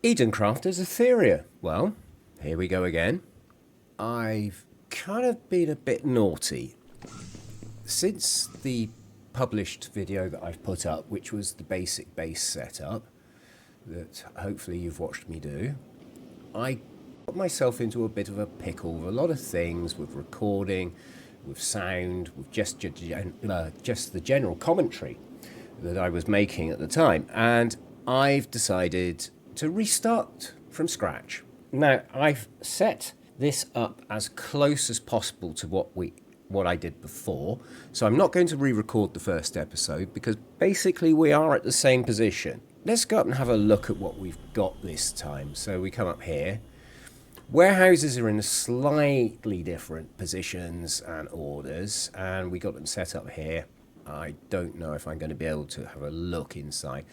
Edencrafters Aetheria. Well, here we go again. I've kind of been a bit naughty. Since the published video that I've put up, which was the basic base setup, that hopefully you've watched me do, I got myself into a bit of a pickle with a lot of things, with recording, with sound, with just the general commentary that I was making at the time. And I've decided to restart from scratch. Now, I've set this up as close as possible to what I did before. So I'm not going to re-record the first episode because basically we are at the same position. Let's go up and have a look at what we've got this time. So we come up here. Warehouses are in slightly different positions and orders, and we got them set up here. I don't know if I'm going to be able to have a look inside,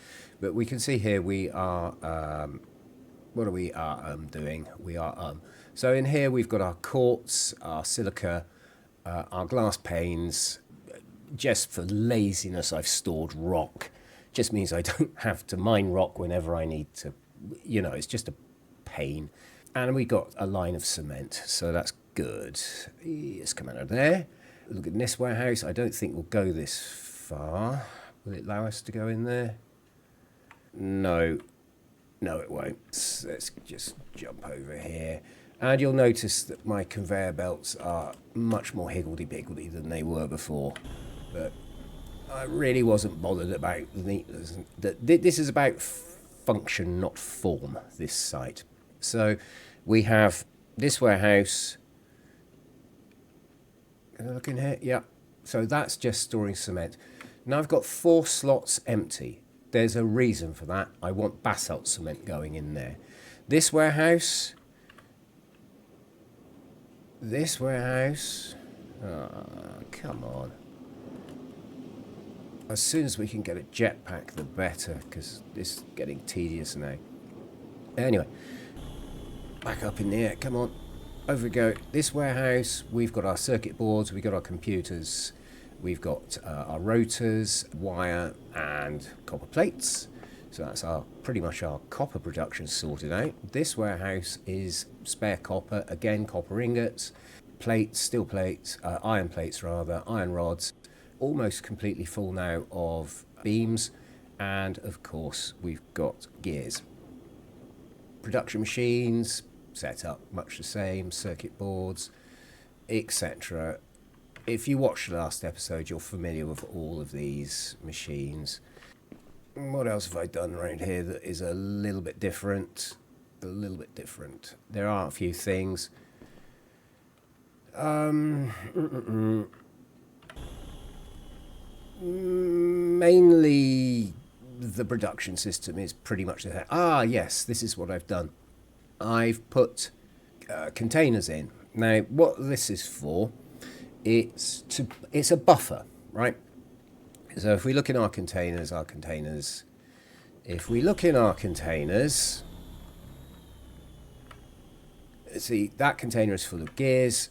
but we can see here we are, what are we doing? So in here we've got our quartz, our silica, our glass panes. Just for laziness, I've stored rock. Just means I don't have to mine rock whenever I need to, it's just a pain. And we got a line of cement, so that's good. Let's come out of there. Look at this warehouse. I don't think we'll go this far. Will it allow us to go in there? No, it won't. Let's just jump over here. And you'll notice that my conveyor belts are much more higgledy-piggledy than they were before. But I really wasn't bothered about the neatness. This is about function, not form, this site. So we have this warehouse. Can I look in here? Yeah. So that's just storing cement. Now I've got 4 slots empty. There's a reason for that. I want basalt cement going in there. This warehouse. Come on. As soon as we can get a jetpack, the better, because this is getting tedious now. Anyway, back up in the air. Come on. Over we go. This warehouse, we've got our circuit boards, we've got our computers, we've got our rotors, wire and copper plates. So that's pretty much our copper production sorted out. This warehouse is spare copper, again copper ingots, plates, steel plates, iron plates rather, iron rods, almost completely full now of beams, and of course we've got gears. Production machines, set up much the same, circuit boards, etc. If you watched the last episode, you're familiar with all of these machines. What else have I done around here that is a little bit different? There are a few things. Mainly the production system is pretty much the same. Yes, this is what I've done. I've put containers in. Now, what this is for, it's a buffer, right? So if we look in our containers, see, that container is full of gears.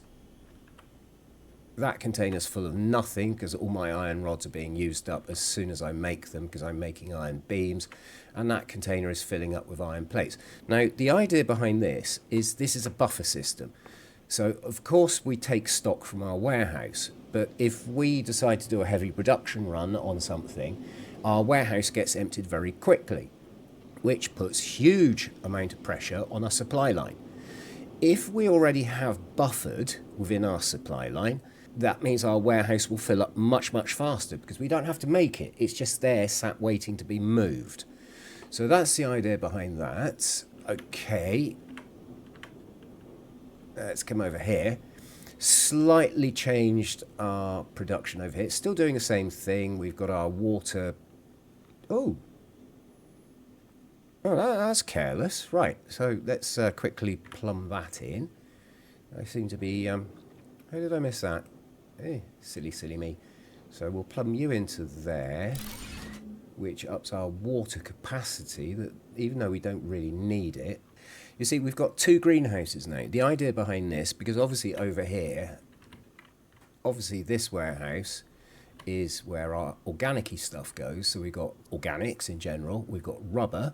That container's full of nothing because all my iron rods are being used up as soon as I make them because I'm making iron beams, and that container is filling up with iron plates. Now, the idea behind this is a buffer system. So, of course, we take stock from our warehouse, but if we decide to do a heavy production run on something, our warehouse gets emptied very quickly, which puts huge amount of pressure on our supply line. If we already have buffered within our supply line, that means our warehouse will fill up much, much faster because we don't have to make it. It's just there, sat waiting to be moved. So that's the idea behind that. Okay. Let's come over here. Slightly changed our production over here. Still doing the same thing. We've got our water. Oh, that's careless. Right, so let's quickly plumb that in. I seem to be... how did I miss that? Silly me. So we'll plumb you into there, which ups our water capacity, that even though we don't really need it. You see, we've got 2 greenhouses now. The idea behind this, because obviously over here, this warehouse is where our organic-y stuff goes. So we've got organics in general, we've got rubber,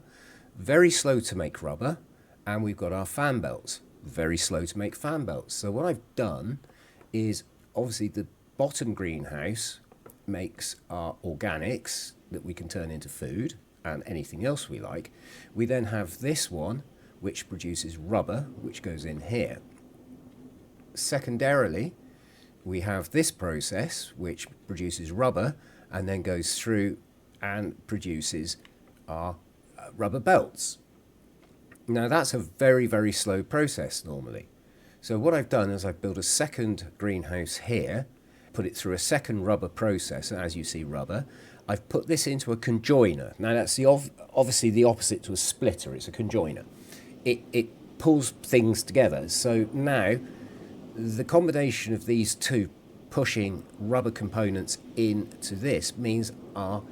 very slow to make rubber, and we've got our fan belts, very slow to make fan belts. So what I've done is, obviously the bottom greenhouse makes our organics that we can turn into food and anything else we like. We then have this one which produces rubber, which goes in here. Secondarily, we have this process which produces rubber and then goes through and produces our rubber belts. Now that's a very, very slow process normally. So what I've done is I've built a second greenhouse here, put it through a second rubber process, and as you see rubber, I've put this into a conjoiner. Now that's obviously the opposite to a splitter, it's a conjoiner. It pulls things together. So now the combination of these two pushing rubber components into this means our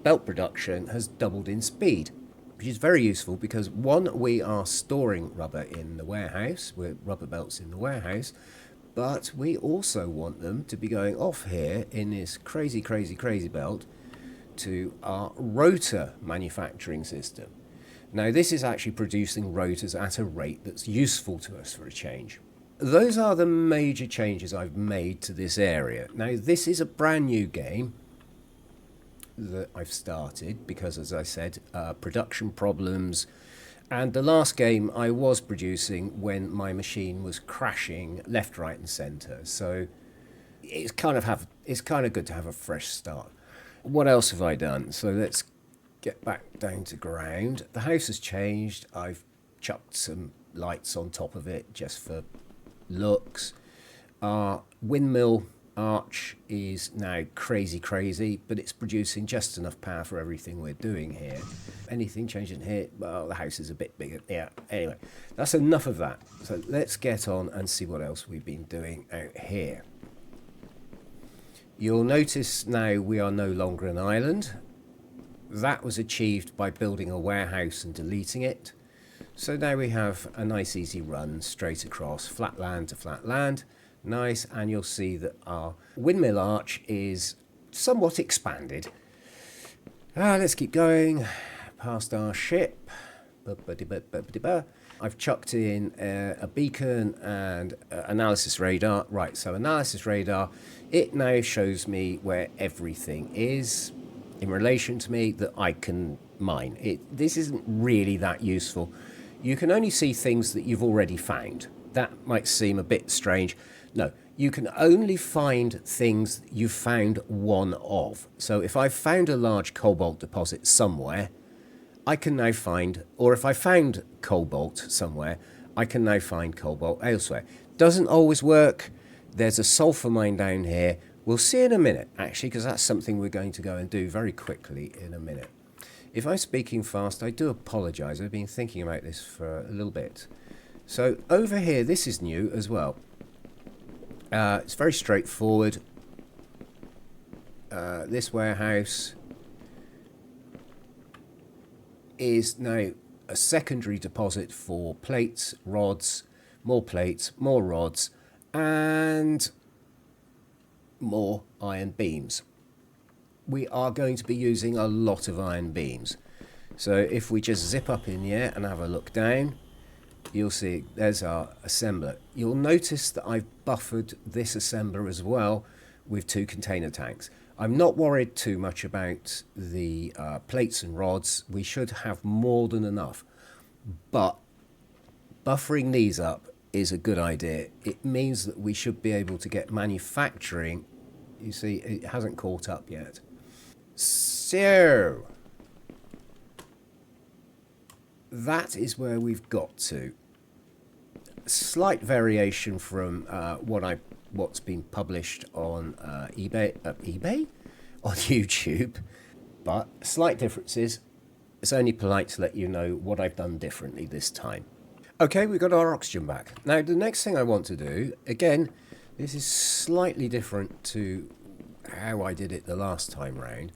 belt production has doubled in speed, which is very useful because one, we are storing rubber in the warehouse, with rubber belts in the warehouse, but we also want them to be going off here in this crazy belt to our rotor manufacturing system. Now this is actually producing rotors at a rate that's useful to us for a change. Those are the major changes I've made to this area. Now this is a brand new game that I've started because, as I said, production problems, and the last game I was producing when my machine was crashing left, right and centre, so it's kind of good to have a fresh start. What else have I done? So let's get back down to ground. The house has changed. I've chucked some lights on top of it just for looks. Our windmill arch is now crazy, but it's producing just enough power for everything we're doing here. Anything changing here? Well, the house is a bit bigger. Yeah, anyway, that's enough of that. So let's get on and see what else we've been doing out here. You'll notice now we are no longer an island. That was achieved by building a warehouse and deleting it. So now we have a nice easy run straight across flat land to flat land. Nice, and you'll see that our windmill arch is somewhat expanded. Let's keep going past our ship. I've chucked in a beacon and analysis radar. Right, so analysis radar, it now shows me where everything is in relation to me that I can mine. This isn't really that useful. You can only see things that you've already found. That might seem a bit strange. No, you can only find things you've found one of. So if I've found a large cobalt deposit somewhere, I can now find, or if I found cobalt somewhere, I can now find cobalt elsewhere. Doesn't always work. There's a sulphur mine down here. We'll see in a minute, actually, because that's something we're going to go and do very quickly in a minute. If I'm speaking fast, I do apologise. I've been thinking about this for a little bit. So over here, this is new as well. It's very straightforward. This warehouse is now a secondary deposit for plates, rods, more rods, and more iron beams. We are going to be using a lot of iron beams. So if we just zip up in here and have a look down, you'll see there's our assembler. You'll notice that I've buffered this assembler as well with 2 container tanks. I'm not worried too much about the plates and rods. We should have more than enough. But buffering these up is a good idea. It means that we should be able to get manufacturing. You see, it hasn't caught up yet. So that is where we've got to. Slight variation from what's been published on eBay? On YouTube, but slight differences. It's only polite to let you know what I've done differently this time. Okay, we've got our oxygen back. Now the next thing I want to do, again, this is slightly different to how I did it the last time round.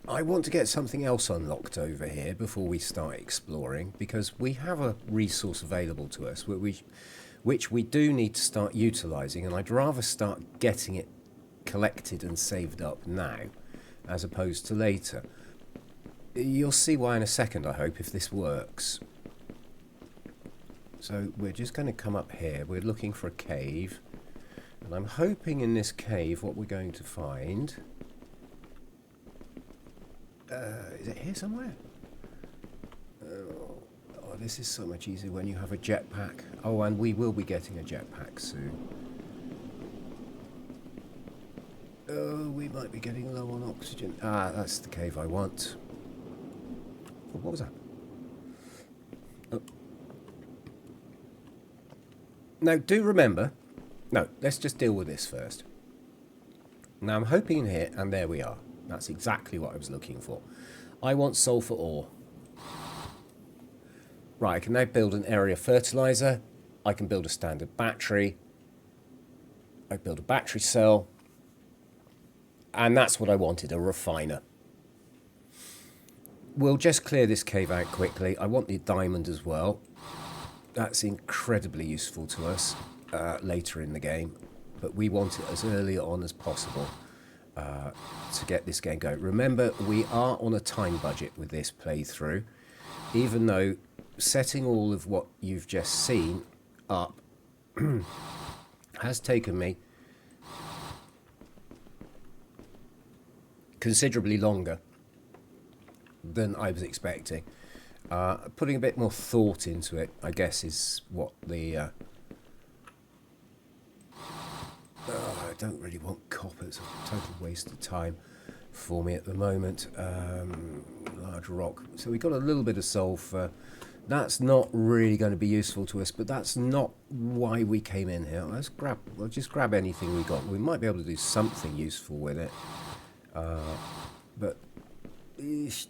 I want to get something else unlocked over here before we start exploring, because we have a resource available to us which we do need to start utilising, and I'd rather start getting it collected and saved up now as opposed to later. You'll see why in a second, I hope, if this works. So we're just going to come up here. We're looking for a cave. And I'm hoping in this cave what we're going to find... is it here somewhere? Oh, this is so much easier when you have a jetpack. Oh, and we will be getting a jetpack soon. Oh, we might be getting low on oxygen. Ah, that's the cave I want. Oh, what was that? Oh. Now, do remember... No, let's just deal with this first. Now, I'm hoping in here, and there we are. That's exactly what I was looking for. I want sulphur ore. Right, I can now build an area fertilizer. I can build a standard battery. I build a battery cell. And that's what I wanted, a refiner. We'll just clear this cave out quickly. I want the diamond as well. That's incredibly useful to us later in the game. But we want it as early on as possible to get this game going. Remember, we are on a time budget with this playthrough. Even though setting all of what you've just seen up has taken me considerably longer than I was expecting. Putting a bit more thought into it, I guess, is what the... I don't really want copper. It's a total waste of time for me at the moment. Large rock. So we got a little bit of sulphur. That's not really going to be useful to us, but that's not why we came in here. We'll just grab anything we got. We might be able to do something useful with it. But it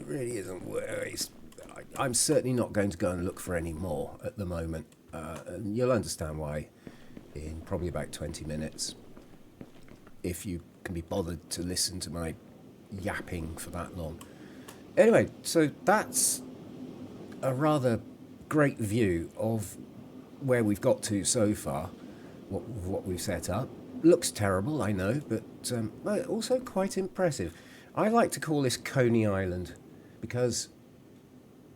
really isn't worth. I'm certainly not going to go and look for any more at the moment. And you'll understand why in probably about 20 minutes. If you can be bothered to listen to my yapping for that long. Anyway, so that's a rather great view of where we've got to so far, what we've set up. Looks terrible, I know, but also quite impressive. I like to call this Coney Island because,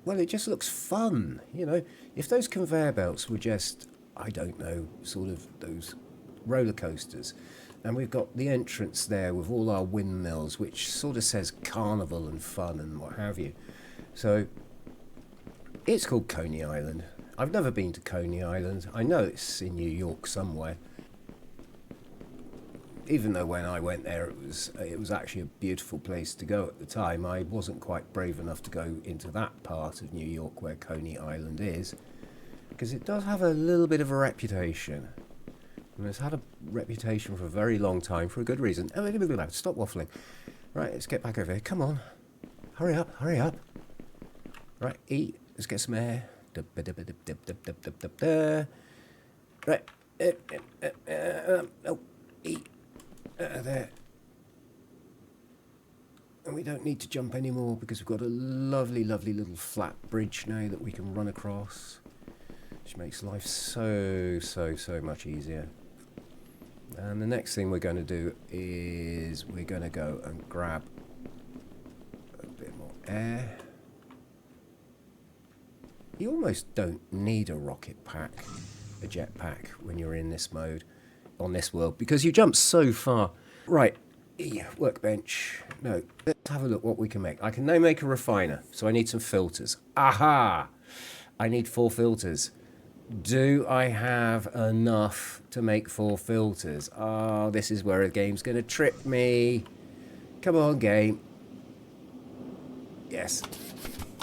well, it just looks fun. You know, if those conveyor belts were just, I don't know, sort of those roller coasters, and we've got the entrance there with all our windmills, which sort of says carnival and fun and what have you. So it's called Coney Island. I've never been to Coney Island. I know it's in New York somewhere. Even though when I went there, it was actually a beautiful place to go at the time. I wasn't quite brave enough to go into that part of New York where Coney Island is, because it does have a little bit of a reputation. And it's had a reputation for a very long time for a good reason. Oh, stop waffling. Right, let's get back over here. Come on. Hurry up, hurry up. Right, eat. Let's get some air. Right. Oh, eat. There. And we don't need to jump anymore because we've got a lovely, lovely little flat bridge now that we can run across, which makes life so much easier. And the next thing we're going to do is we're going to go and grab a bit more air. You almost don't need a rocket pack, a jetpack, when you're in this mode, on this world, because you jump so far. Right, workbench. No, let's have a look what we can make. I can now make a refiner, so I need some filters. Aha! I need 4 filters. Do I have enough to make 4 filters? Oh, this is where a game's going to trip me. Come on, game. Yes.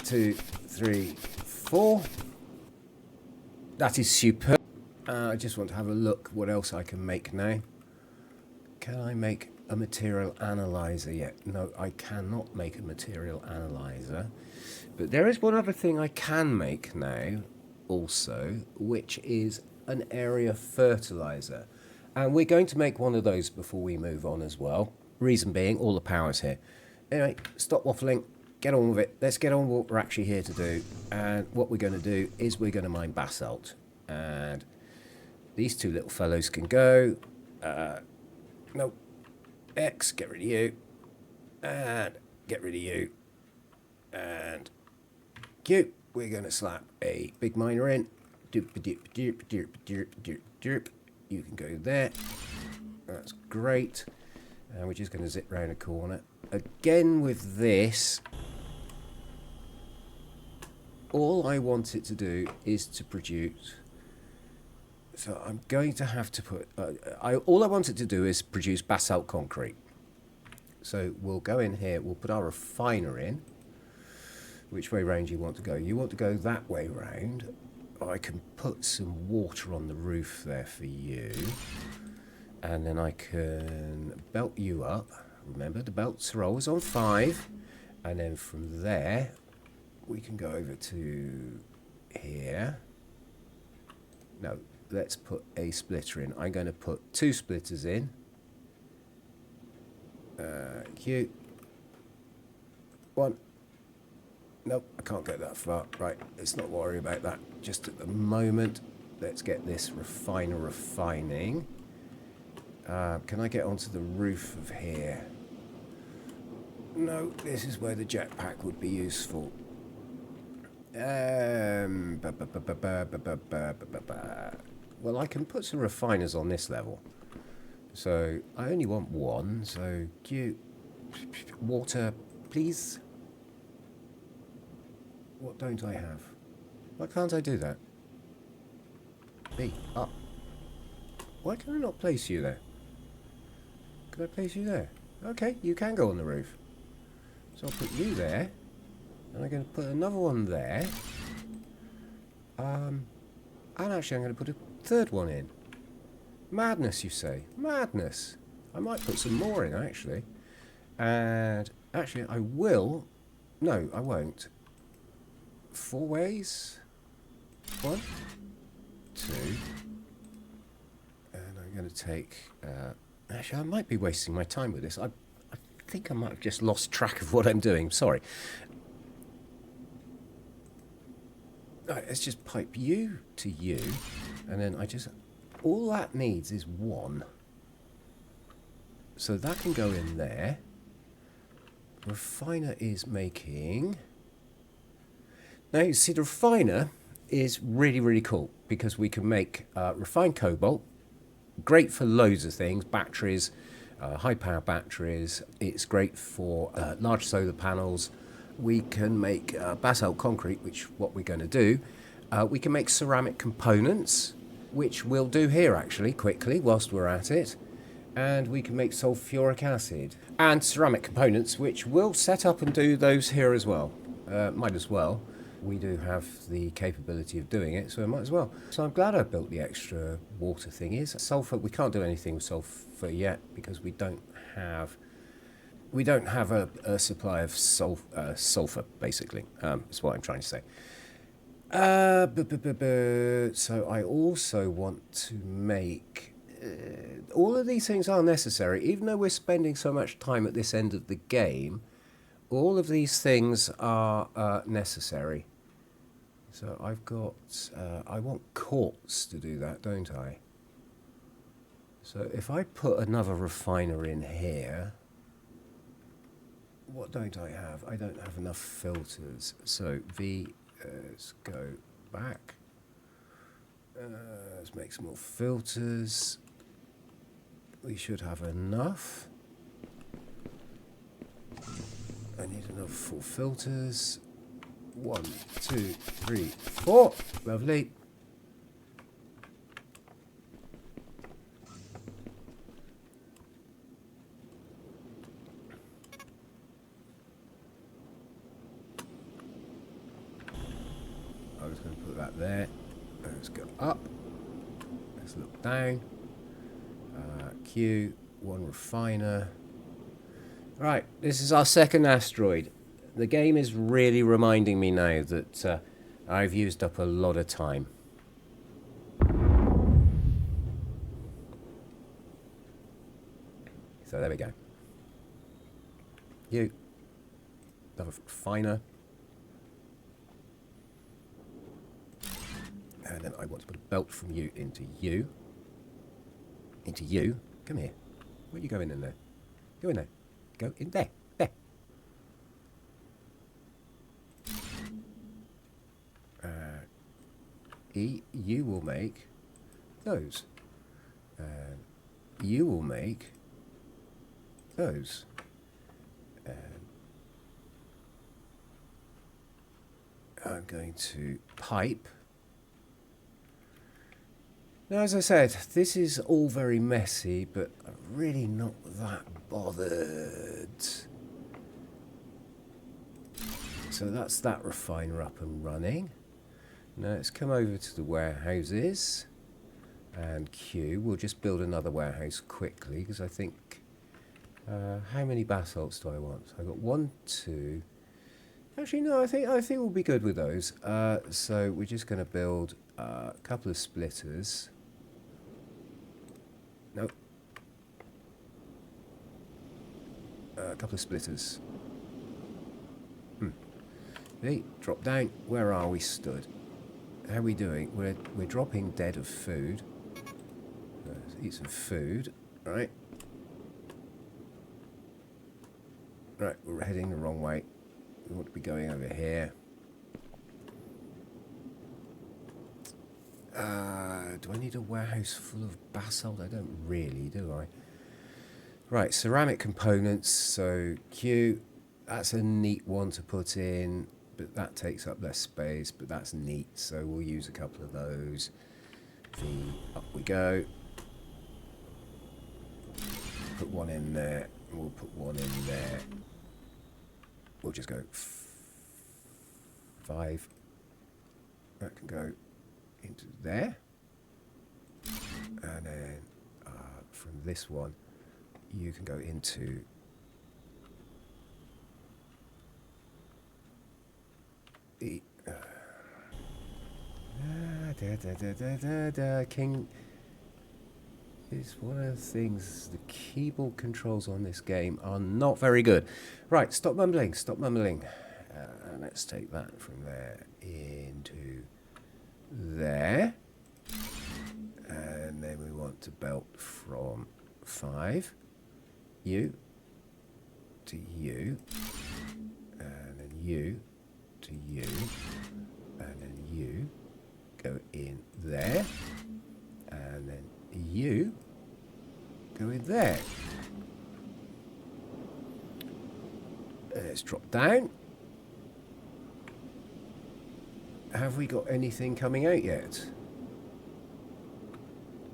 2, 3, 4. That is superb. I just want to have a look what else I can make now. Can I make a material analyzer yet? No, I cannot make a material analyzer. But there is one other thing I can make now also, which is an area fertilizer. And we're going to make one of those before we move on as well. Reason being, all the power's here. Anyway, stop waffling. Get on with it. Let's get on with what we're actually here to do. And what we're going to do is we're going to mine basalt. And these 2 little fellows can go. No. X, get rid of you. And get rid of you. Cute. We're going to slap a big miner in. Doop, doop, doop, doop, doop, doop, doop. You can go there. That's great. And we're just going to zip round a corner. Again with this, all I want it to do is to produce. So I'm going to have to put... all I want it to do is produce basalt concrete. So we'll go in here, we'll put our refiner in. Which way round do you want to go? You want to go that way round. I can put some water on the roof there for you. And then I can belt you up. Remember, the belts are always on 5. And then from there, we can go over to here. No, let's put a splitter in. I'm going to put 2 splitters in. Cute. 1. Nope, I can't get that far. Right, let's not worry about that just at the moment. Let's get this refiner refining. Can I get onto the roof of here? No, this is where the jetpack would be useful. Well, I can put some refiners on this level. So I only want 1, so cute. Water, please. What don't I have? Why can't I do that? B, up. Why can I not place you there? Can I place you there? Okay, you can go on the roof. So I'll put you there. And I'm going to put another one there. And actually I'm going to put a 3rd one in. Madness, you say? Madness. I might put some more in, actually. And actually I will... No, I won't. 4 ways. 1, 2. And I'm going to take... actually, I might be wasting my time with this. I think I might have just lost track of what I'm doing. Sorry. Right, let's just pipe you to you. And then I just... All that needs is 1. So that can go in there. Refiner is making... Now, you see, the refiner is really, really cool because we can make refined cobalt, great for loads of things, batteries, high-power batteries. It's great for large solar panels. We can make basalt concrete, which what we're going to do. We can make ceramic components, which we'll do here, actually, quickly, whilst we're at it. And we can make sulfuric acid and ceramic components, which we'll set up and do those here as well. Might as well. We do have the capability of doing it, so I might as well. So I'm glad I built the extra water thingies. Sulphur, we can't do anything with sulphur yet because we don't have a supply of sulphur, basically. That's what I'm trying to say. So I also want to make... all of these things are necessary, even though we're spending so much time at this end of the game. All of these things are necessary. So I've got... I want quartz to do that, don't I? So if I put another refiner in here... What don't I have? I don't have enough filters. So let's go back. Let's make some more filters. We should have enough. I need another 4 filters. 1, 2, 3, 4. Lovely. I was going to put that there. Let's go up. Let's look down. Q, 1 refiner. Right, this is our 2nd asteroid. The game is really reminding me now that I've used up a lot of time. So there we go. You. Another refiner. And then I want to put a belt from you into you. Into you. Come here. Where are you going in there? Go in there. Go in there. There. you will make those. And you will make those. And I'm going to pipe. Now, as I said, this is all very messy, but I'm really not that bothered. So that's that refiner up and running. Now let's come over to the warehouses and Q. We'll just build another warehouse quickly because I think, how many basalts do I want? I got 1, 2. Actually, no, I think we'll be good with those. So we're just going to build a couple of splitters. No. A couple of splitters. Hey, drop down. Where are we stood? How are we doing? We're dropping dead of food. Let's eat some food. Right. Right, we're heading the wrong way. We want to be going over here. Do I need a warehouse full of basalt? I don't really, do I? Right, ceramic components. So Q, that's a neat one to put in, but that takes up less space, but that's neat. So we'll use a couple of those. Up we go. Put one in there. We'll put one in there. We'll just go 5. That can go into there. And then from this one, you can go into the King. Is one of the things, the keyboard controls on this game are not very good. Right, stop mumbling, stop mumbling. Let's take that from there into there. And then we want to belt from 5, you to you, and then you to you, and then you go in there, and then you go in there. Let's drop down. Have we got anything coming out yet?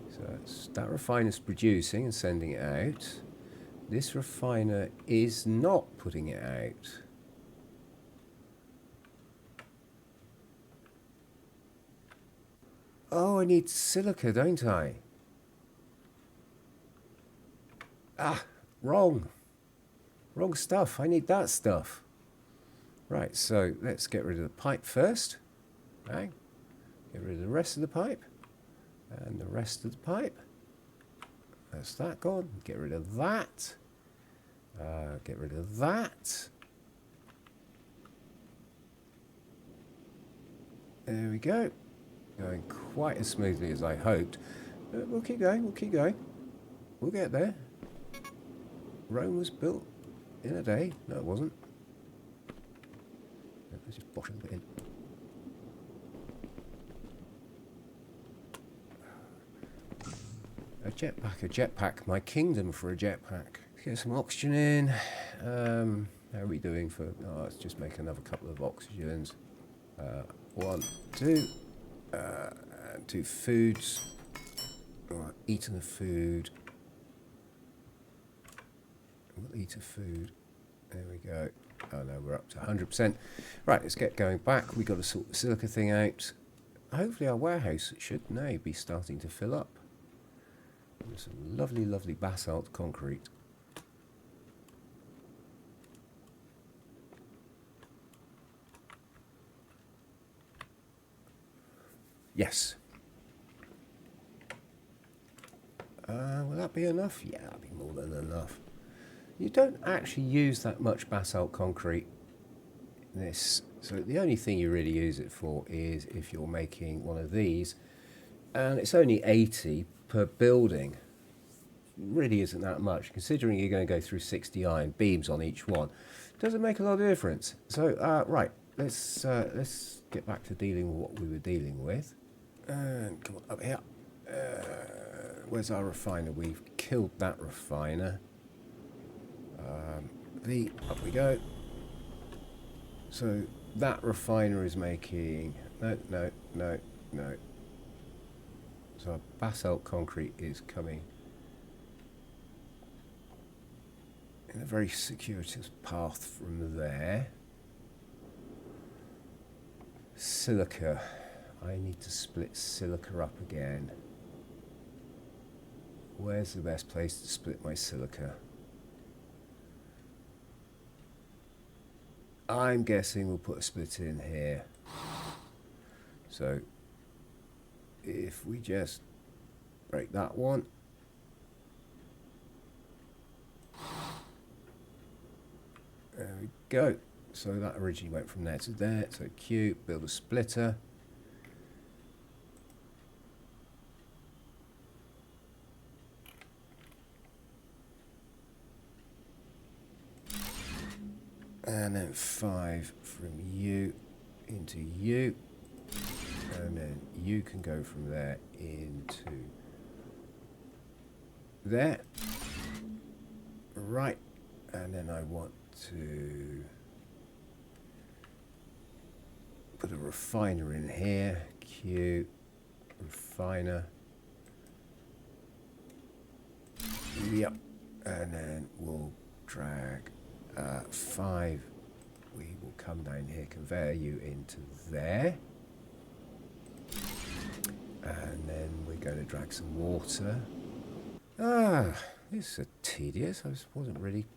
So that refiner's producing and sending it out. This refiner is not putting it out. Oh, I need silica, don't I? Ah, wrong. Wrong stuff. I need that stuff. Right, so let's get rid of the pipe first. Right. Get rid of the rest of the pipe. And the rest of the pipe. That's that gone. Get rid of that. Get rid of that. There we go. Going quite as smoothly as I hoped. But we'll keep going, we'll keep going. We'll get there. Rome was built in a day. No, it wasn't. Let's just bosh a bit in. A jetpack. My kingdom for a jetpack. Get some oxygen in. How are we doing for... Oh, let's just make another couple of oxygens. 1, 2. And 2 foods. Alright, eating the food. We'll eat a food. There we go. Oh no, we're up to 100%. Right, let's get going back. We've got to sort the silica thing out. Hopefully our warehouse should now be starting to fill up. There's some lovely, lovely basalt concrete. Yes. Will that be enough? Yeah, that'll be more than enough. You don't actually use that much basalt concrete in this. So the only thing you really use it for is if you're making one of these. And it's only 80 per building. Really isn't that much, considering you're going to go through 60 iron beams on each one. Doesn't make a lot of difference. So, right, let's get back to dealing with what we were dealing with. And come on, up here. Where's our refiner? We've killed that refiner. Up we go. So that refiner is making... No. So our basalt concrete is coming in a very circuitous path from there. Silica. I need to split silica up again. Where's the best place to split my silica? I'm guessing we'll put a splitter in here. So if we just break that one. There we go. So that originally went from there to there. So Q, build a splitter. And then 5 from you into you. And then you can go from there into there. Right. And then I want to put a refiner in here. Q, refiner. Yep. And then we'll drag 5. We will come down here, conveyor you into there. And then we're going to drag some water. This is tedious. I just wasn't really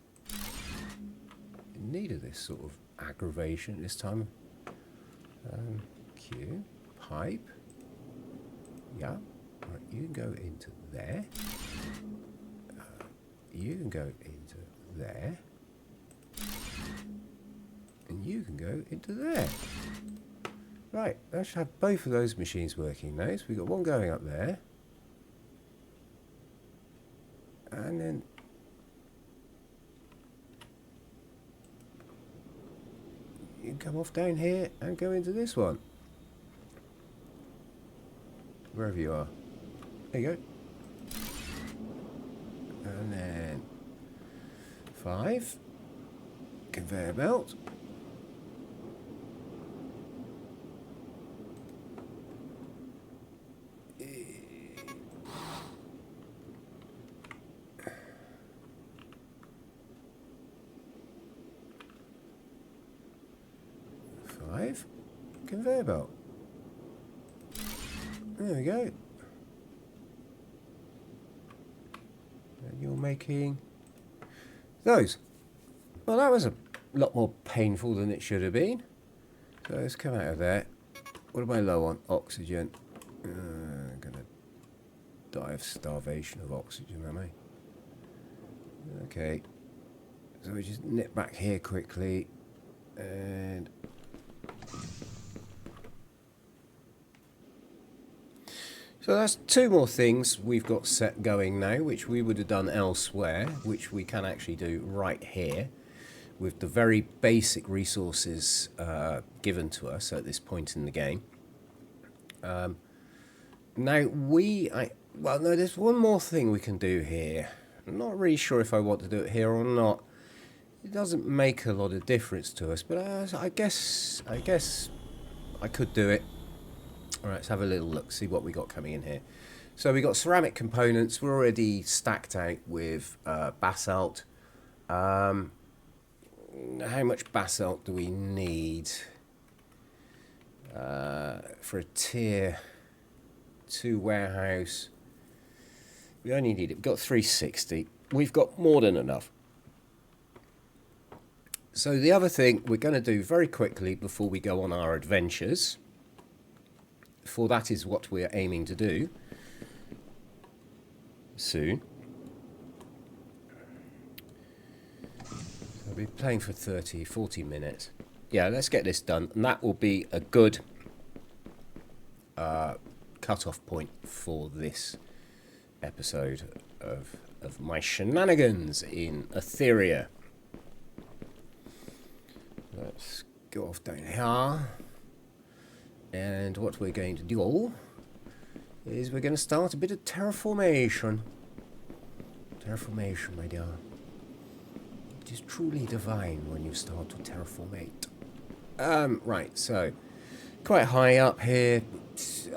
in need of this sort of aggravation at this time. Q, pipe. Yeah, right, you can go into there. You can go into there. And you can go into there. Right, I should have both of those machines working now. So we've got one going up there. And then you can come off down here and go into this one. Wherever you are. There you go. And then 5. Conveyor belt. Conveyor belt. There we go. And you're making those. Well, that was a lot more painful than it should have been. So let's come out of there. What am I low on? Oxygen. I'm going to die of starvation of oxygen, am I? Okay. So we just nip back here quickly. And so that's 2 more things we've got set going now, which we would have done elsewhere, which we can actually do right here with the very basic resources given to us at this point in the game. Now well, no, there's one more thing we can do here. I'm not really sure if I want to do it here or not. It doesn't make a lot of difference to us, but I guess I could do it. Alright, let's have a little look, see what we got coming in here. So we got ceramic components. We're already stacked out with basalt. How much basalt do we need for a tier 2 warehouse? We only need it. We've got 360. We've got more than enough. So the other thing we're going to do very quickly before we go on our adventures, for that is what we're aiming to do soon. I'll be playing for 30-40 minutes. Yeah, let's get this done, and that will be a good cut-off point for this episode of my shenanigans in Aetheria. Let's go off down here. And what we're going to do is we're going to start a bit of terraformation. Terraformation, my dear. It is truly divine when you start to terraformate. Right, so quite high up here.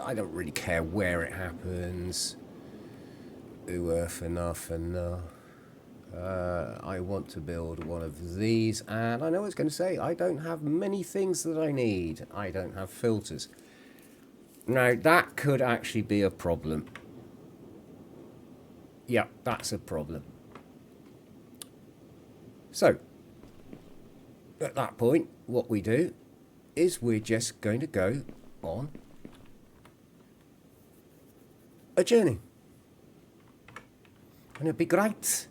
I don't really care where it happens. Earth enough enough. I want to build one of these, and I know what it's going to say. I don't have many things that I need. I don't have filters. Now, that could actually be a problem. Yeah, that's a problem. So, at that point, what we do is we're just going to go on a journey. And it'll be great.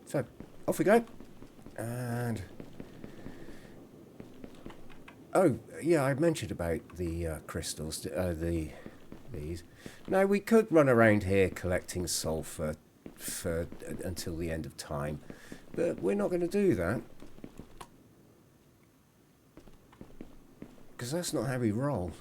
So, off we go. And... oh, yeah, I mentioned about the crystals, these. Now, we could run around here collecting sulphur until the end of time. But we're not going to do that. Because that's not how we roll.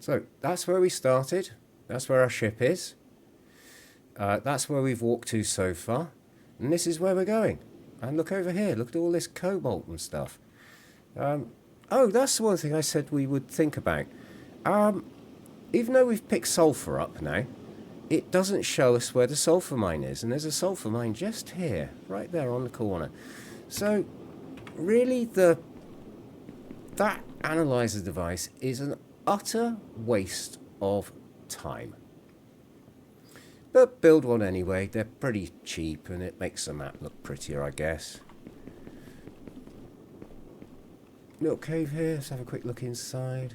So, that's where we started. That's where our ship is. That's where we've walked to so far. And this is where we're going. And look over here. Look at all this cobalt and stuff. Oh, that's the one thing I said we would think about. Even though we've picked sulphur up now, it doesn't show us where the sulphur mine is. And there's a sulphur mine just here, right there on the corner. So, really, that analyzer device is an utter waste of time. But build one anyway. They're pretty cheap and it makes the map look prettier, I guess. Little cave here. Let's have a quick look inside.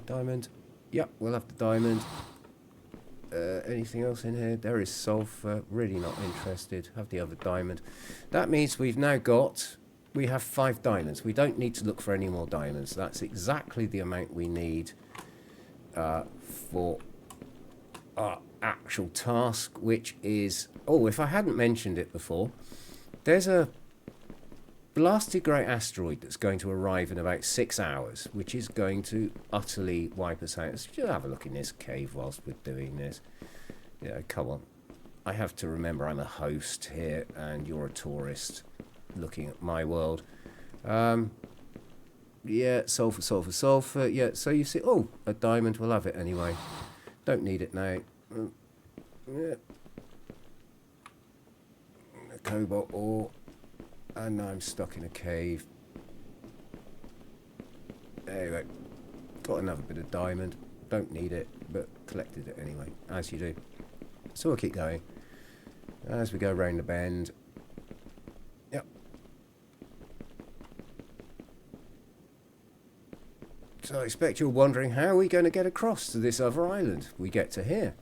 Diamond. Yep, we'll have the diamond. Anything else in here? There is sulphur. Really not interested. Have the other diamond. That means we've now got... we have 5 diamonds. We don't need to look for any more diamonds. That's exactly the amount we need for our actual task, which is... oh, if I hadn't mentioned it before, there's a blasted great asteroid that's going to arrive in about 6 hours, which is going to utterly wipe us out. Let's just have a look in this cave whilst we're doing this. Yeah, come on. I have to remember I'm a host here and you're a tourist looking at my world. Yeah, sulphur, sulphur, sulphur. Yeah, so you see... oh, a diamond. We'll have it anyway. Don't need it now. Yeah. A cobalt ore. And now I'm stuck in a cave. There you go. Got another bit of diamond. Don't need it, but collected it anyway, as you do. So we'll keep going. As we go around the bend. Yep. So I expect you're wondering, how are we going to get across to this other island? We get to here.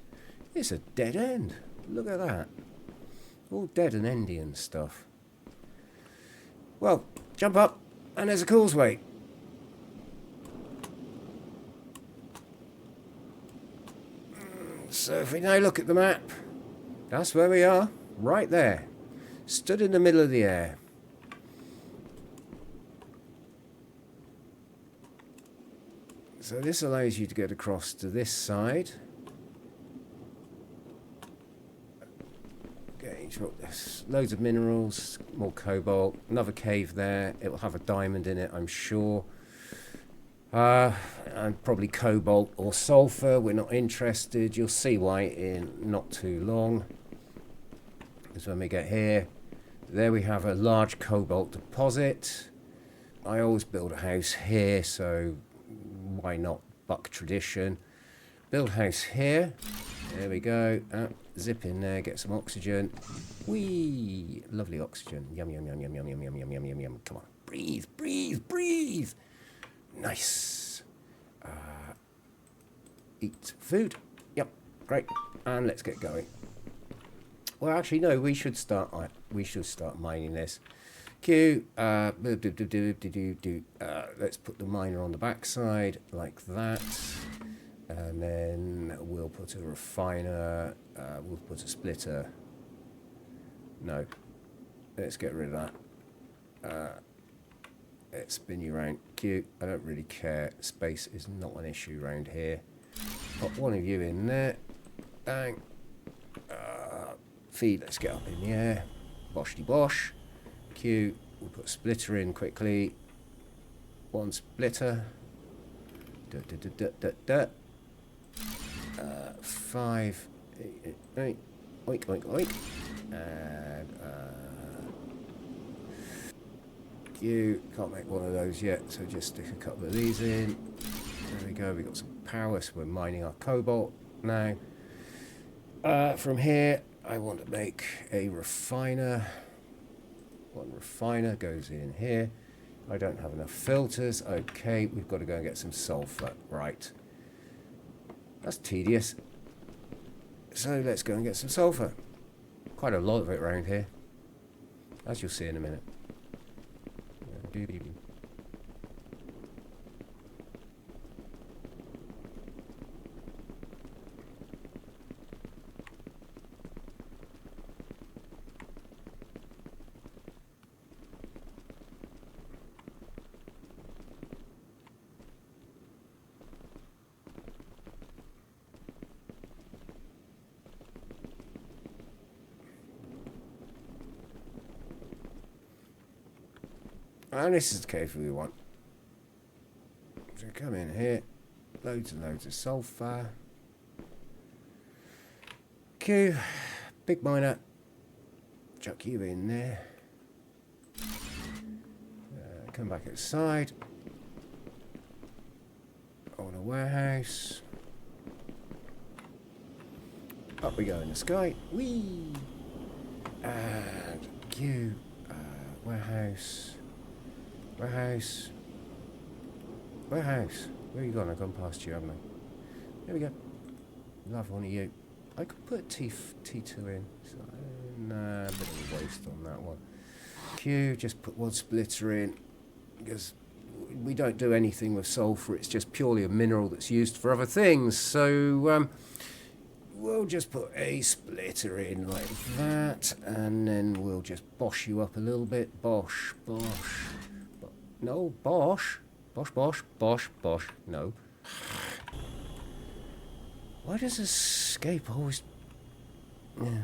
It's a dead end. Look at that. All dead and endy and stuff. Well, jump up, and there's a causeway. So if we now look at the map, that's where we are, right there. Stood in the middle of the air. So this allows you to get across to this side. There's loads of minerals, more cobalt, another cave there. It will have a diamond in it, I'm sure. And probably cobalt or sulphur. We're not interested. You'll see why in not too long. Because when we get here, there we have a large cobalt deposit. I always build a house here, so why not buck tradition? Build a house here. There we go. Zip in there, get some oxygen. Whee! Lovely oxygen. Yum, yum, yum, yum, yum, yum, yum, yum, yum, yum, yum. Come on. Breathe, breathe, breathe. Nice. Eat food. Yep, great. And let's get going. Well, actually, no. We should start mining this. Q. Let's put the miner on the back side like that. And then we'll put a refiner. We'll put a splitter. No. Let's get rid of that. Let's spin you around. Q. I don't really care. Space is not an issue around here. Put one of you in there. Bang. Feed. Let's get up in the air. Boshty bosh. Q. We'll put a splitter in quickly. One splitter. 5. Oink, oink, oink. And Q. Can't make one of those yet, so just stick a couple of these in. There we go. We've got some power, so we're mining our cobalt now. From here, I want to make a refiner. One refiner goes in here. I don't have enough filters. Okay, we've got to go and get some sulphur. Right. That's tedious. So let's go and get some sulphur. Quite a lot of it around here, as you'll see in a minute. And this is the cave we want. So come in here. Loads and loads of sulphur. Q. Big miner. Chuck you in there. Come back outside. On a warehouse. Up we go in the sky. Whee! And Q. Warehouse. Warehouse. Warehouse. Where are you gone? I've gone past you, haven't I? There we go. Love one of you. I could put T2 in. So, nah, a bit of a waste on that one. Q, just put one splitter in. Because we don't do anything with sulphur. It's just purely a mineral that's used for other things. So, we'll just put a splitter in like that. And then we'll just bosh you up a little bit. Bosh, bosh. No, bosh. Bosh, bosh, bosh, bosh. No. Why does escape always... Yeah.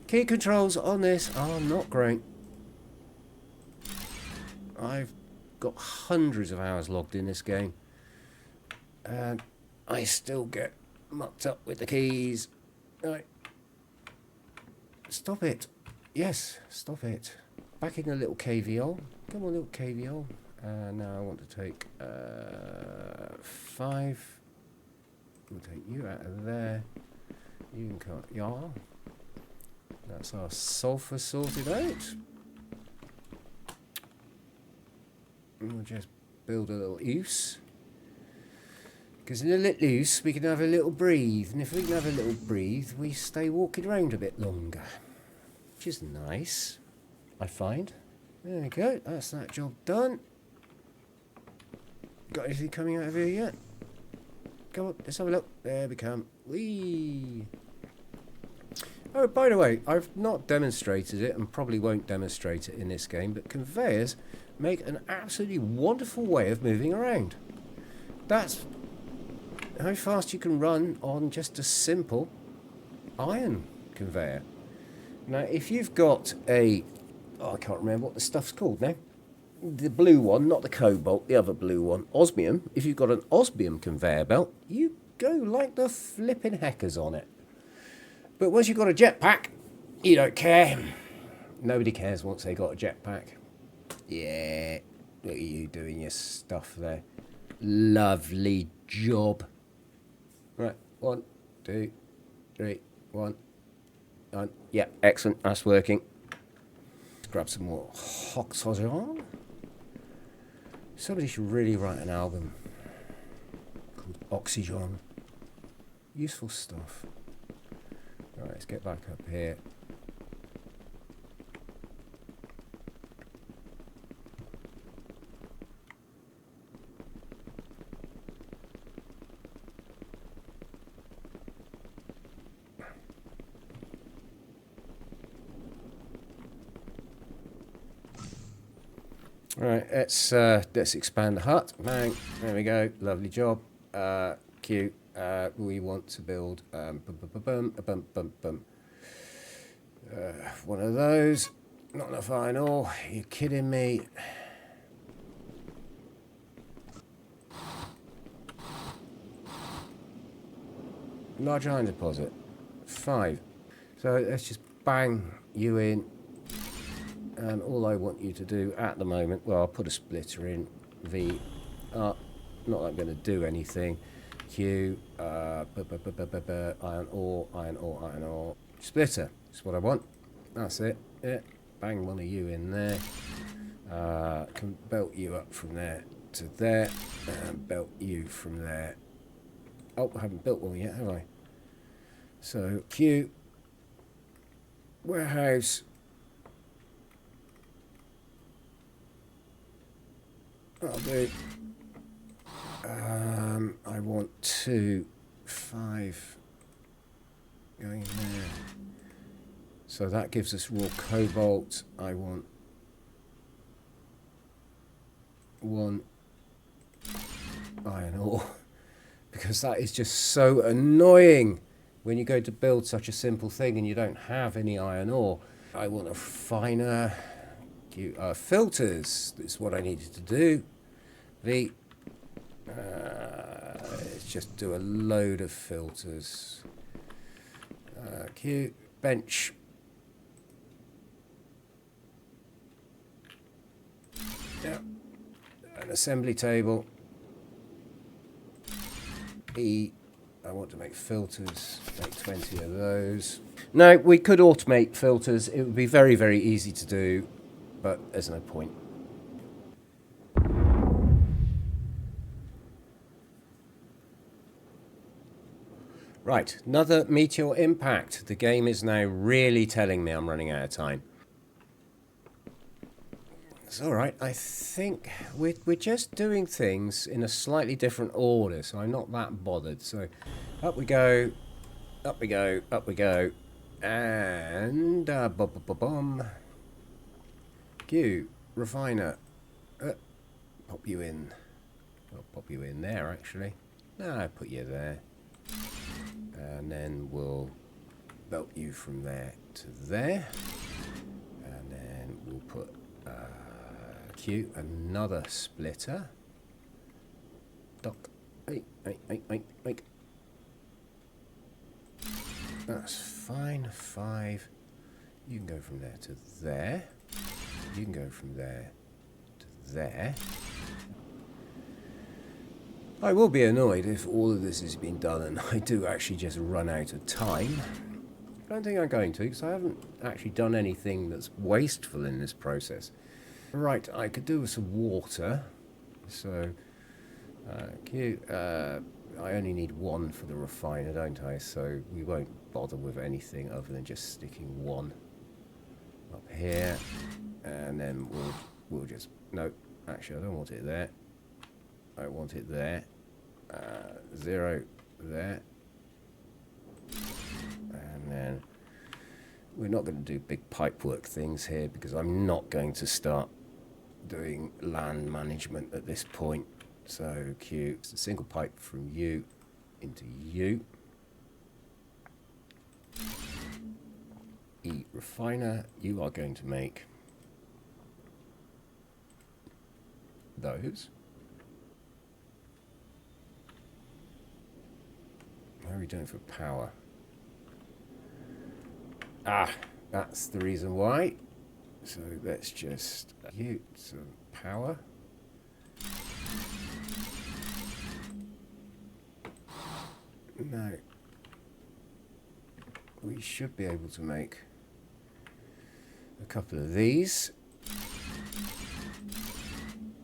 Key controls on this are not great. I've got hundreds of hours logged in this game. And I still get mucked up with the keys. Right. Stop it. Yes, stop it. Back in a little KVO. Come on, little KVO. Now I want to take 5. We'll take you out of there. You can cut. Yeah. That's our sulphur sorted out. And we'll just build a little use. Because in a little use, we can have a little breathe. And if we can have a little breathe, we stay walking around a bit longer. Which is nice, I find. There we go. That's that job done. Got anything coming out of here yet? Come on, let's have a look. There we come. Whee! Oh, by the way, I've not demonstrated it and probably won't demonstrate it in this game, but conveyors make an absolutely wonderful way of moving around. That's how fast you can run on just a simple iron conveyor. Now, if you've got a... Oh, I can't remember what the stuff's called now. The blue one, not the cobalt, the other blue one. Osmium. If you've got an osmium conveyor belt, you go like the flipping heckers on it. But once you've got a jetpack, you don't care. Nobody cares once they got a jetpack. Yeah, look at you doing your stuff there. Lovely job. Right, 1, 2, 3, 1. Done. Yeah, excellent. That's working. Let's grab some more oxygen. Somebody should really write an album called Oxygen. Useful stuff. Right, let's get back up here. Right, let's expand the hut. Bang, there we go. Lovely job. Q. We want to build one of those. Not enough iron ore. You're kidding me. Large iron deposit. 5. So let's just bang you in. And all I want you to do at the moment, well, I'll put a splitter in. V. Not that I'm going to do anything. Q. Iron ore, iron ore, iron ore. Splitter. That's what I want. That's it. Yeah. Bang one of you in there. Can belt you up from there to there. And belt you from there. Oh, I haven't built one yet, have I? So, Q. Warehouse. I'll do. I want 2, 5 going there. So that gives us raw cobalt. I want 1 iron ore. Because that is just so annoying when you go to build such a simple thing and you don't have any iron ore. I want a finer filters. This is what I needed to do. V. Let's just do a load of filters. Q. Bench. Yeah. An assembly table. E. I want to make filters. Make 20 of those. Now, we could automate filters. It would be very, very easy to do, but there's no point. Right, another meteor impact. The game is now really telling me I'm running out of time. It's alright, I think we're just doing things in a slightly different order, so I'm not that bothered. So, up we go, up we go, up we go, and boom. Q, refiner, pop you in. I'll pop you in there actually. No, I'll put you there. And then we'll belt you from there to there. And then we'll put Q, another splitter. Dock. Hey. That's fine. 5. You can go from there to there. You can go from there to there. I will be annoyed if all of this has been done and I do actually just run out of time. I don't think I'm going to, because I haven't actually done anything that's wasteful in this process. Right, I could do with some water. So, Q, I only need 1 for the refiner, don't I? So we won't bother with anything other than just sticking 1 up here. And then we'll just, no, actually I don't want it there. I want it there. 0 there. And then we're not going to do big pipework things here because I'm not going to start doing land management at this point. So Q, it's a single pipe from you into you. E, refiner, you are going to make those. How are we doing for power? Ah, that's the reason why. So let's just use some power. Now, we should be able to make a couple of these.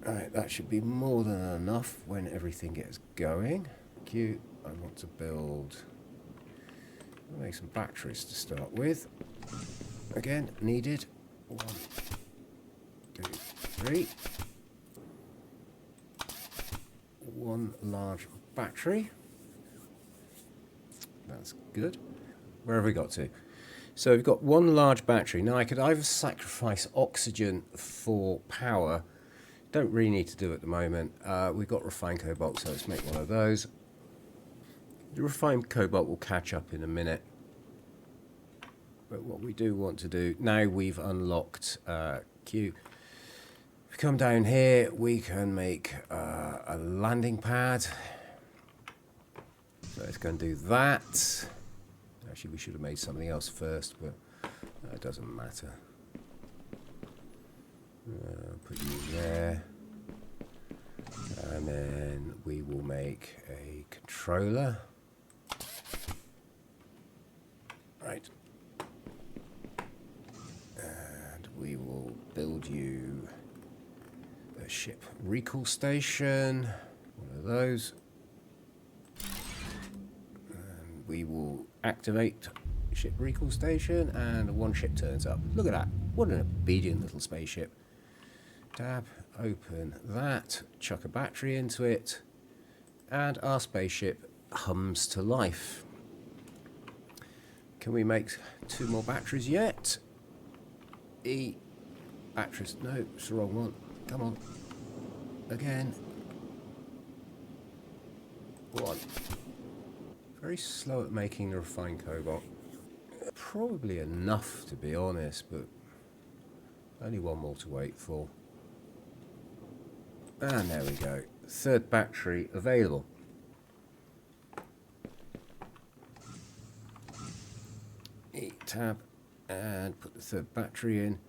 Alright, that should be more than enough when everything gets going. Q, I want to build, I'll make some batteries to start with. Again, needed. 1, 2, 3. 1 large battery. That's good. Where have we got to? So we've got 1 large battery. Now I could either sacrifice oxygen for power don't really need to do at the moment. We've got refined cobalt, so let's make one of those. The refined cobalt will catch up in a minute. But what we do want to do, now we've unlocked Q. If we come down here, we can make a landing pad. So let's go and do that. Actually, we should have made something else first, but it doesn't matter. Put you there. And then we will make a controller. Right. And we will build you a ship recall station. One of those. And we will activate ship recall station, and one ship turns up. Look at that. What an obedient little spaceship. Tab, open that, chuck a battery into it, and our spaceship hums to life. Can we make 2 more batteries yet? E. Batteries. No, it's the wrong one. Come on. Again. 1. Very slow at making the refined cobalt. Probably enough, to be honest, but only 1 more to wait for. And there we go. 3rd battery available. E-tab and put the 3rd battery in.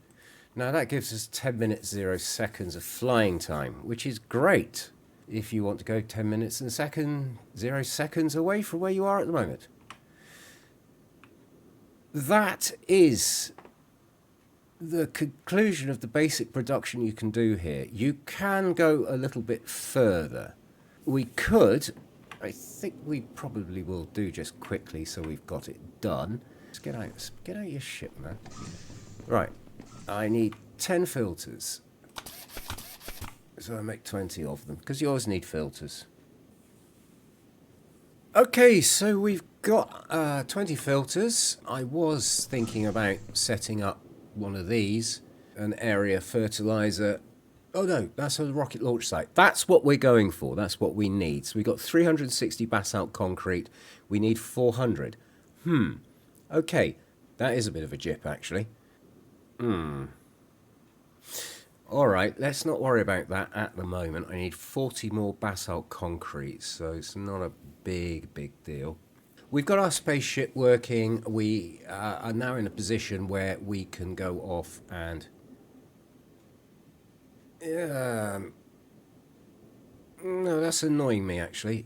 Now that gives us 10 minutes 0 seconds of flying time, which is great if you want to go 10 minutes and 0 seconds away from where you are at the moment. That is the conclusion of the basic production you can do here. You can go a little bit further. We could, I think we probably will do just quickly so we've got it done. Let's get out your ship, man. Right, I need 10 filters. So I make 20 of them, because you always need filters. Okay, so we've got 20 filters. I was thinking about setting up one of these, an area fertilizer. Oh no, that's a rocket launch site. That's what we're going for. That's what we need. So we've got 360 basalt concrete. We need 400. Okay, that is a bit of a jip, actually. Alright, let's not worry about that at the moment. I need 40 more basalt concrete, so it's not a big deal. We've got our spaceship working. We are now in a position where we can go off and... no, that's annoying me, actually.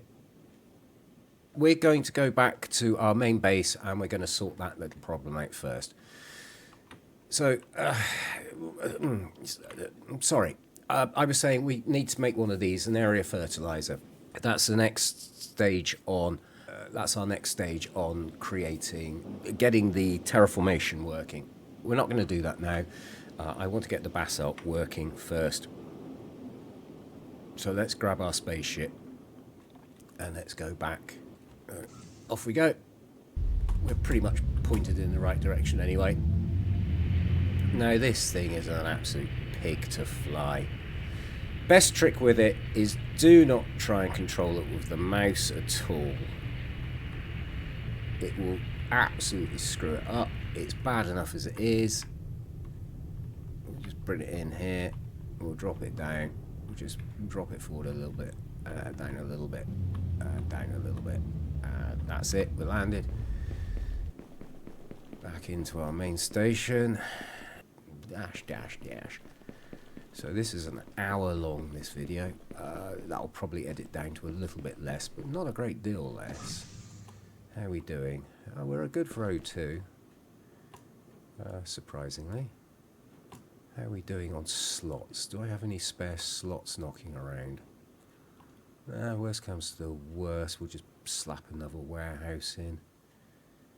We're going to go back to our main base, and we're going to sort that little problem out first. So, sorry. I was saying we need to make one of these, an area fertilizer. That's the next stage on... that's our next stage on getting the terraformation working. We're not going to do that now. I want to get the basalt working first. So let's grab our spaceship and let's go back. Off we go. We're pretty much pointed in the right direction anyway. Now this thing is an absolute pig to fly. Best trick with it is do not try and control it with the mouse at all. It will absolutely screw it up. It's bad enough as it is. We'll just bring it in here. We'll drop it down. We'll just drop it forward a little bit. Down a little bit. Down a little bit. That's it. We landed. Back into our main station. Dash, dash, dash. So this is an hour long, this video. That'll probably edit down to a little bit less, but not a great deal less. How are we doing? We're good for O2. Surprisingly. How are we doing on slots? Do I have any spare slots knocking around? Worst comes to the worst, we'll just slap another warehouse in.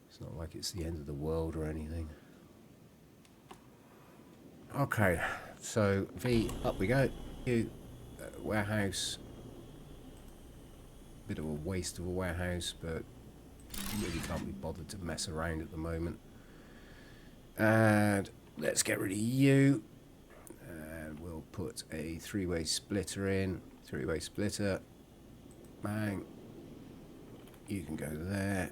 It's not like it's the end of the world or anything. Okay, so V, up we go. Warehouse. Bit of a waste of a warehouse, but really can't be bothered to mess around at the moment. And let's get rid of you. And we'll put a three-way splitter in. Three-way splitter. Bang. You can go there.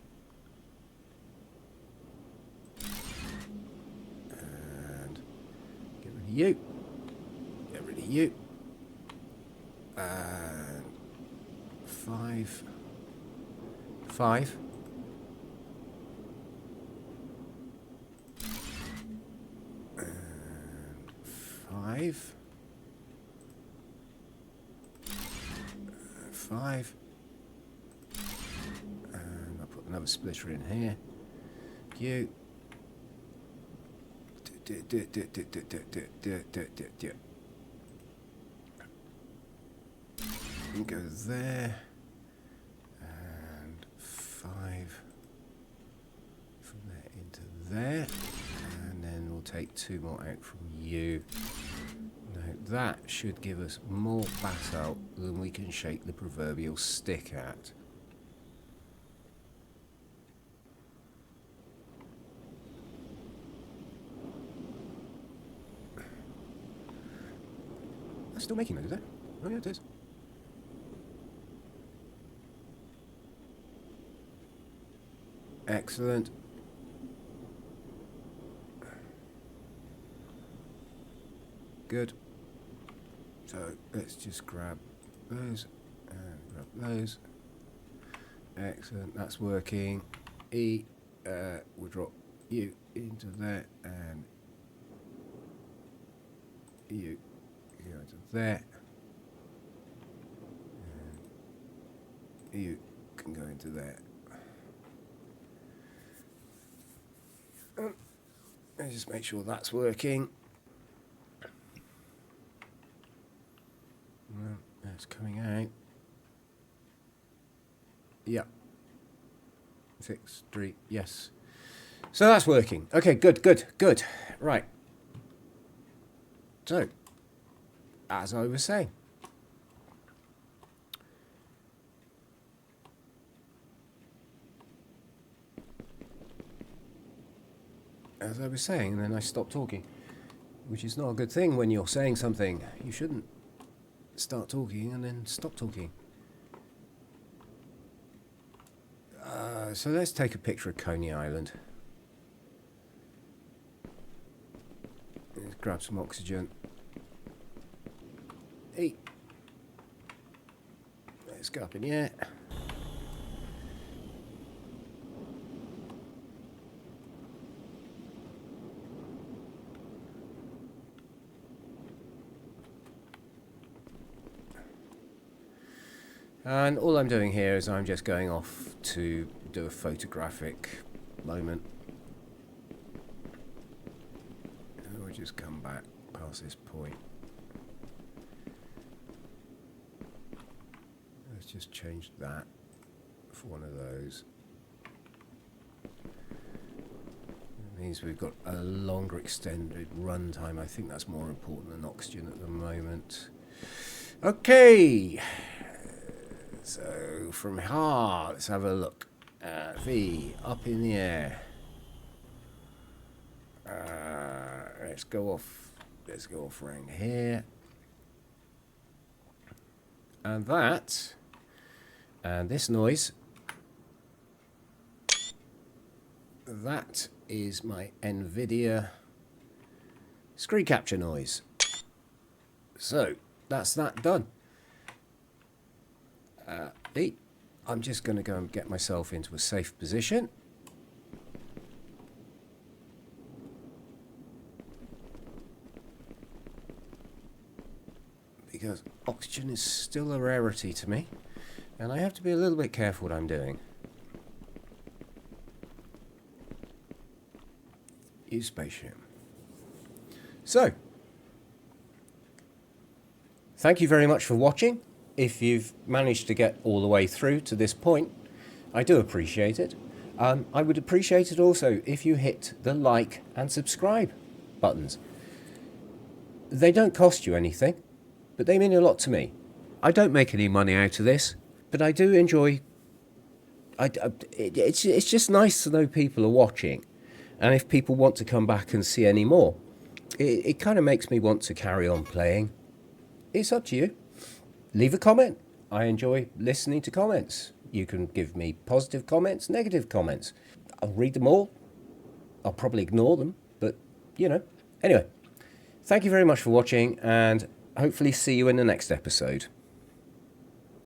And get rid of you. Get rid of you. And 5. 5. And 5. 5. And I'll put another splitter in here. You. And go there. And 5 from there into there. And then we'll take 2 more out from you. Now that should give us more basalt than we can shake the proverbial stick at. That's still making those, is it? Oh yeah, it is. Excellent. Good. So let's just grab those and grab those. Excellent, that's working. We'll drop you into there and you go into there. And you can go into there. Let's just make sure that's working. That's coming out. Yep. 6, 3, yes. So that's working. Okay, good, good, good. Right. So, as I was saying. As I was saying, and then I stopped talking. Which is not a good thing when you're saying something. You shouldn't start talking and then stop talking. So let's take a picture of Coney Island. Let's grab some oxygen. Hey. Let's go up in here. And all I'm doing here is I'm just going off to do a photographic moment. And we'll just come back past this point. Let's just change that for one of those. It means we've got a longer extended run time. I think that's more important than oxygen at the moment. Okay. So from here, let's have a look. V up in the air. Let's go off. Let's go off around here. And that, and this noise, that is my NVIDIA screen capture noise. So that's that done. I'm just going to go and get myself into a safe position. Because oxygen is still a rarity to me. And I have to be a little bit careful what I'm doing. Use Spaceship. So, thank you very much for watching. If you've managed to get all the way through to this point, I do appreciate it. I would appreciate it also if you hit the like and subscribe buttons. They don't cost you anything, but they mean a lot to me. I don't make any money out of this, but I do enjoy... It's just nice to know people are watching. And if people want to come back and see any more, it kind of makes me want to carry on playing. it's up to you. Leave a comment. I enjoy listening to comments. You can give me positive comments, negative comments. I'll read them all. I'll probably ignore them, but you know. Anyway, thank you very much for watching, and hopefully see you in the next episode.